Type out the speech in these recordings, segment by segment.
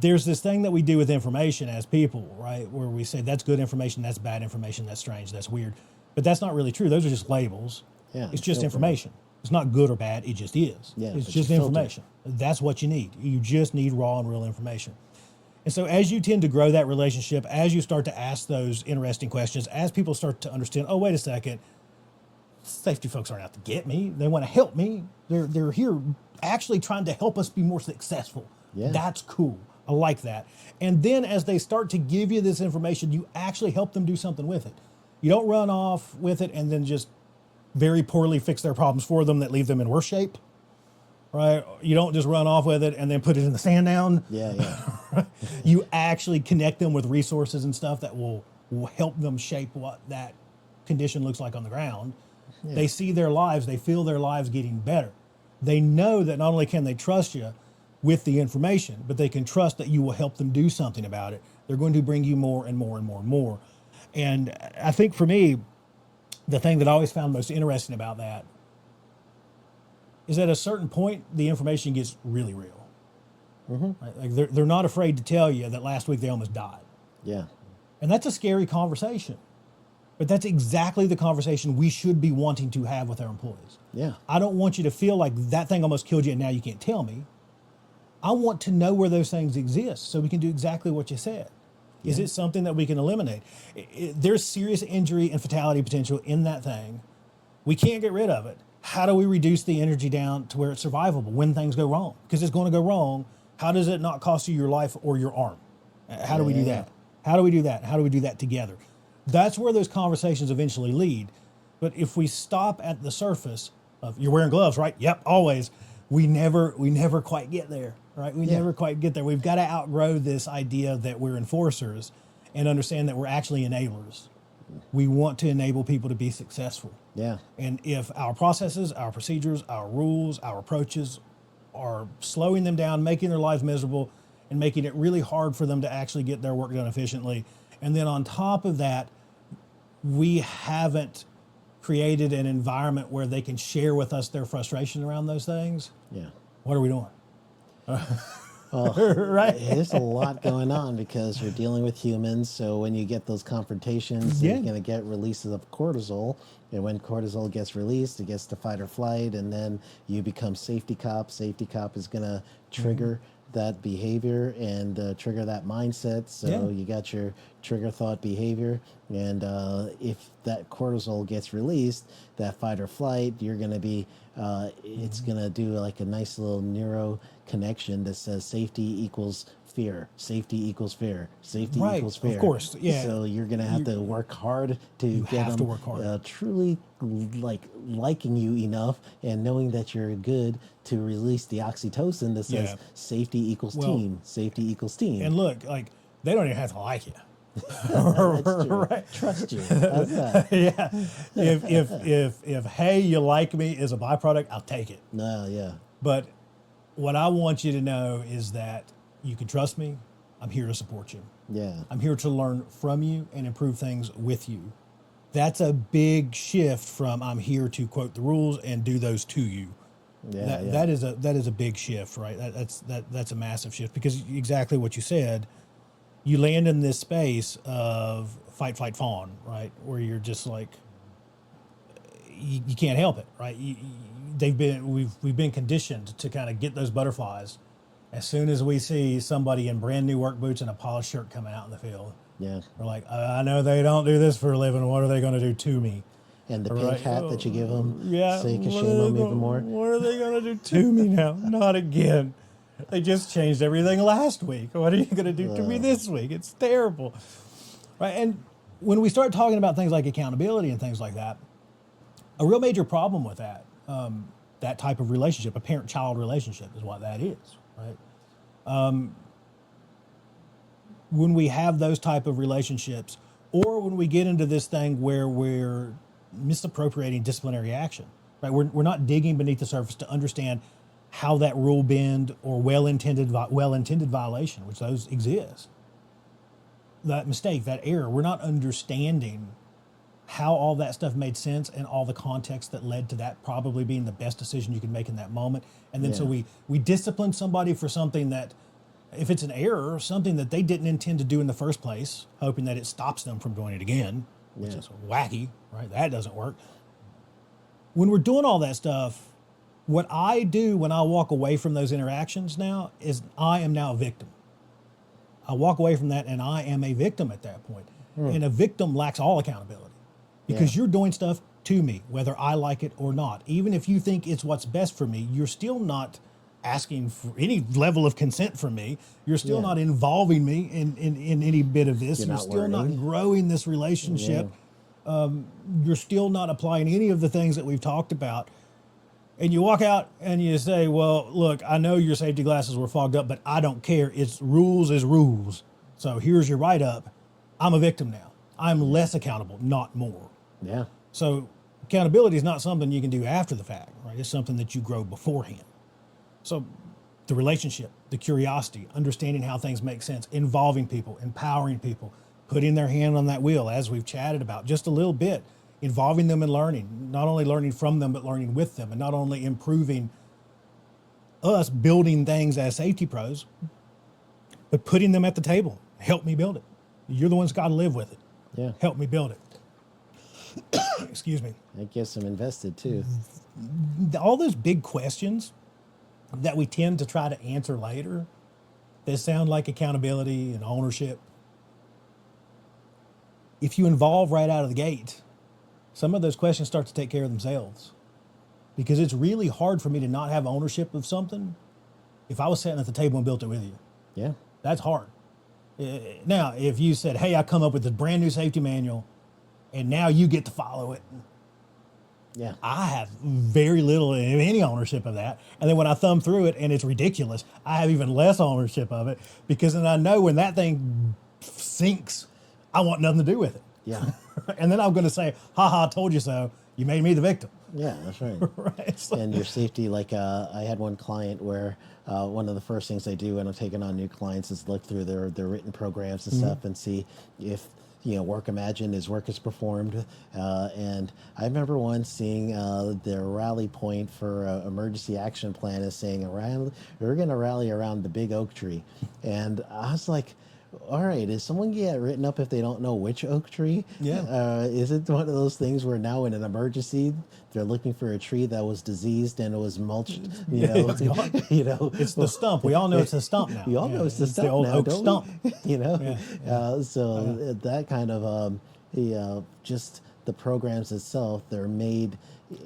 there's this thing that we do with information as people, right? Where we say that's good information, that's bad information, that's strange, that's weird. But that's not really true. Those are just labels. Yeah, it's just filter. information. It's not good or bad. It just is. Yeah, it's but just you filter. information. That's what you need. You just need raw and real information. And so as you tend to grow that relationship, as you start to ask those interesting questions, as people start to understand, oh, wait a second, safety folks aren't out to get me. They want to help me. They're here actually trying to help us be more successful. Yeah. That's cool. I like that. And then as they start to give you this information, you actually help them do something with it. You don't run off with it and then just very poorly fix their problems for them that leave them in worse shape, right? You don't just run off with it and then put it in the sand down. Yeah. You actually connect them with resources and stuff that will help them shape what that condition looks like on the ground. Yeah. They see their lives, they feel their lives getting better. They know that not only can they trust you with the information, but they can trust that you will help them do something about it. They're going to bring you more and more and more and more. And I think for me, the thing that I always found most interesting about that is at a certain point, the information gets really real. Mm-hmm. Right? Like they're not afraid to tell you that last week they almost died. Yeah. And that's a scary conversation. But that's exactly the conversation we should be wanting to have with our employees. Yeah. I don't want you to feel like that thing almost killed you and now you can't tell me. I want to know where those things exist so we can do exactly what you said. Yeah. Is it something that we can eliminate? There's serious injury and fatality potential in that thing. We can't get rid of it. How do we reduce the energy down to where it's survivable when things go wrong? Because it's going to go wrong. How does it not cost you your life or your arm? How do we do that? How do we do that? How do we do that together? That's where those conversations eventually lead. But if we stop at the surface of, you're wearing gloves, right? Yep, always. We never quite get there, right? We never quite get there. We've got to outgrow this idea that we're enforcers and understand that we're actually enablers. We want to enable people to be successful. Yeah. And if our processes, our procedures, our rules, our approaches are slowing them down, making their lives miserable, and making it really hard for them to actually get their work done efficiently, and then on top of that, we haven't created an environment where they can share with us their frustration around those things. Yeah. What are we doing? Right. There's a lot going on because you're dealing with humans. So when you get those confrontations, you're going to get releases of cortisol. And when cortisol gets released, it gets to fight or flight. And then you become safety cop. Safety cop is going to trigger that behavior and trigger that mindset. So you got your trigger thought behavior. And if that cortisol gets released, that fight or flight, you're going to be, it's going to do like a nice little neuro connection that says safety equals fear, safety equals fear, safety equals fear. Of course, yeah. So you're going to have to work hard to get them truly liking you enough and knowing that you're good to release the oxytocin that says safety equals team, safety equals team. And look, like they don't even have to like you. Right. Trust you. How's that? Yeah. If hey, you like me is a byproduct, I'll take it. No, yeah. But what I want you to know is that you can trust me. I'm here to support you. Yeah. I'm here to learn from you and improve things with you. That's a big shift from I'm here to quote the rules and do those to you. Yeah, that is a big shift, right? That's a massive shift because exactly what you said. You land in this space of fight, flight, fawn, right? Where you're just like, you can't help it, right? We've been conditioned to kind of get those butterflies as soon as we see somebody in brand new work boots and a polished shirt coming out in the field. Yeah, we're like, I know they don't do this for a living. What are they going to do to me? And the pink hat that you give them, so you can shame them even more. What are they going to do to me now? Not again. They just changed everything last week. What are you going to do to me this week? It's terrible, right? And when we start talking about things like accountability and things like that, a real major problem with that, that type of relationship, a parent-child relationship is what that is, right? When we have those type of relationships, or when we get into this thing where we're misappropriating disciplinary action, right? We're not digging beneath the surface to understand how that rule bend or well-intended violation, which those exist, that mistake, that error, we're not understanding how all that stuff made sense and all the context that led to that probably being the best decision you could make in that moment. And then so we discipline somebody for something that if it's an error, something that they didn't intend to do in the first place, hoping that it stops them from doing it again, which is wacky, right? That doesn't work. When we're doing all that stuff, what I do when I walk away from those interactions now is I am now a victim. I walk away from that and I am a victim at that point. And a victim lacks all accountability because you're doing stuff to me, whether I like it or not. Even if you think it's what's best for me, you're still not asking for any level of consent from me. You're still not involving me in any bit of this. You're still not growing this relationship. You're still not applying any of the things that we've talked about. And you walk out and you say, well, look, I know your safety glasses were fogged up, but I don't care. It's rules is rules. So here's your write-up. I'm a victim now. I'm less accountable, not more. Yeah. So accountability is not something you can do after the fact, right? It's something that you grow beforehand. So the relationship, the curiosity, understanding how things make sense, involving people, empowering people, putting their hand on that wheel, as we've chatted about just a little bit, involving them in learning, not only learning from them, but learning with them, and not only improving us building things as safety pros, but putting them at the table. Help me build it. You're the one's got to live with it. Yeah. Help me build it. Excuse me. That gets them invested too. All those big questions that we tend to try to answer later, that sound like accountability and ownership. If you involve right out of the gate, some of those questions start to take care of themselves, because it's really hard for me to not have ownership of something if I was sitting at the table and built it with you. Yeah. That's hard. Now, if you said, hey, I come up with this brand new safety manual and now you get to follow it, Yeah. I have very little, if any, ownership of that. And then when I thumb through it and it's ridiculous, I have even less ownership of it, because then I know when that thing sinks, I want nothing to do with it. Yeah. And then I'm going to say, ha ha, I told you so. You made me the victim. Yeah, that's right. Right. So, And your safety, like I had one client where one of the first things I do when I'm taking on new clients is look through their written programs and stuff and see if, work Imagine is work is performed. And I remember once seeing their rally point for emergency action plan is saying, we're going to rally around the big oak tree. And I was like, all right, is someone get written up if they don't know which oak tree? Yeah. Is it one of those things where now in an emergency, they're looking for a tree that was diseased and it was mulched? It's gone. It's the stump. We all know it's a stump now. We all know it's the stump the old now, oak don't stump. we? Yeah. That kind of just the programs itself, they're made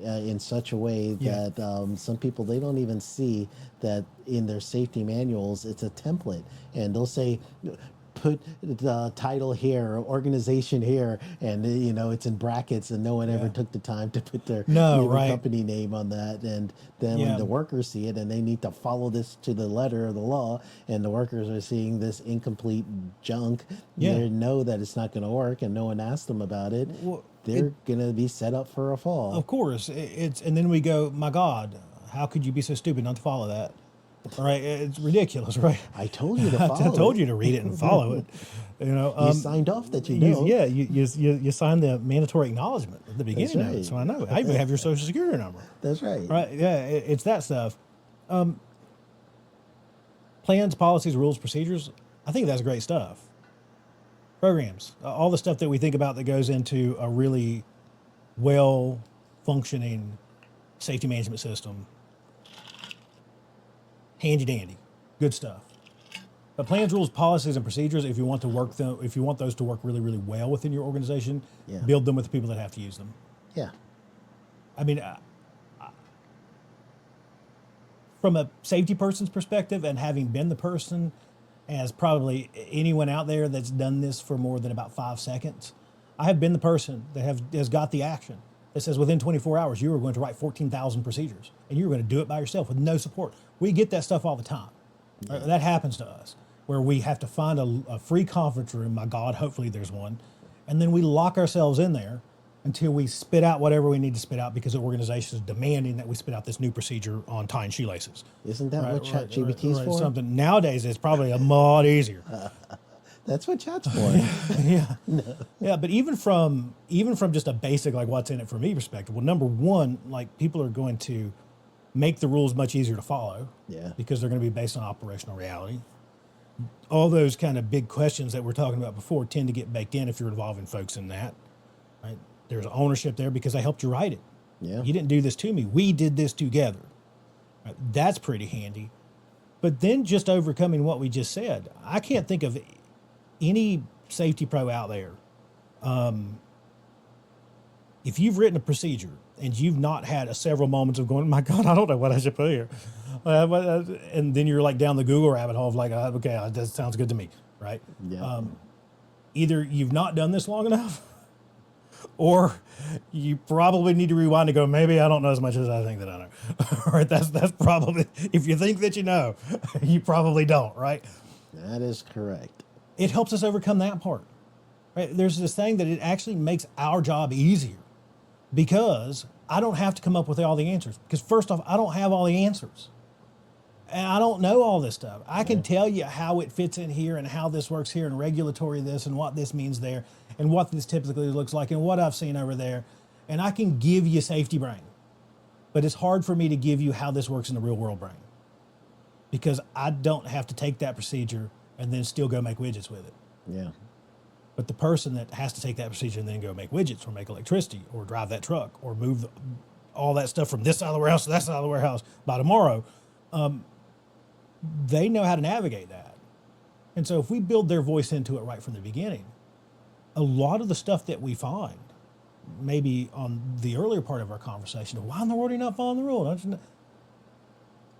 in such a way that some people, they don't even see that in their safety manuals it's a template, and they'll say put the title here, organization here, and it's in brackets, and no one ever took the time to put their company name on that. And then when the workers see it and they need to follow this to the letter of the law, and the workers are seeing this incomplete junk, they know that it's not going to work, and no one asked them about it. They're going to be set up for a fall. Of course. And then we go, my God, how could you be so stupid not to follow that? Right? It's ridiculous, right? I told you to follow I told you to read it and follow it. You signed off that you know. You signed the mandatory acknowledgement at the beginning of it, so I know. I even have your social security number. That's right. Right? Yeah, it's that stuff. Plans, policies, rules, procedures. I think that's great stuff. Programs, all the stuff that we think about that goes into a really well-functioning safety management system. Handy dandy, good stuff. But plans, rules, policies, and procedures, if you want those to work really, really well within your organization, build them with the people that have to use them. Yeah. I mean, from a safety person's perspective, and having been the person, as probably anyone out there that's done this for more than about 5 seconds, I have been the person that has got the action that says within 24 hours you are going to write 14,000 procedures, and you're going to do it by yourself with no support. We get that stuff all the time. That happens to us, where we have to find a free conference room. My God, hopefully there's one. And then we lock ourselves in there until we spit out whatever we need to spit out, because the organization is demanding that we spit out this new procedure on tying shoelaces. Isn't that what ChatGPT is for? Something nowadays it's probably a lot easier. That's what Chat's for. Yeah. But even from just a basic, like, what's in it for me perspective. Well, number one, like, people are going to make the rules much easier to follow. Yeah. Because they're going to be based on operational reality. all those kind of big questions that we're talking about before tend to get baked in if you're involving folks in that. Right? There's ownership there because I helped you write it. Yeah. You didn't do this to me. We did this together. Right? That's pretty handy. But then just overcoming what we just said, I can't think of any safety pro out there. If you've written a procedure and you've not had several moments of going, my God, I don't know what I should put here. And then you're like down the Google rabbit hole of like, okay, that sounds good to me, right? Yeah. Either you've not done this long enough or you probably need to rewind and go, maybe I don't know as much as I think that I know. All right, that's probably, if you think that you know, you probably don't, right? That is correct. It helps us overcome that part. Right? There's this thing that it actually makes our job easier because I don't have to come up with all the answers. Because first off, I don't have all the answers. And I don't know all this stuff. I can tell you how it fits in here and how this works here and regulatory this and what this means there and what this typically looks like and what I've seen over there. And I can give you safety brain. But it's hard for me to give you how this works in the real world brain because I don't have to take that procedure and then still go make widgets with it. Yeah. But the person that has to take that procedure and then go make widgets or make electricity or drive that truck or move all that stuff from this side of the warehouse to that side of the warehouse by tomorrow, they know how to navigate that. And so if we build their voice into it right from the beginning, a lot of the stuff that we find, maybe on the earlier part of our conversation, why in the world are you not following the rule?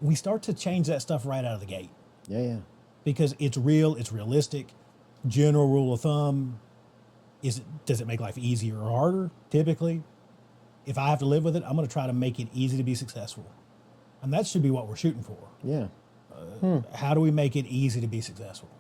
We start to change that stuff right out of the gate. Yeah, yeah. Because it's real, it's realistic. General rule of thumb, does it make life easier or harder? Typically, if I have to live with it, I'm going to try to make it easy to be successful. And that should be what we're shooting for. Yeah. How do we make it easy to be successful?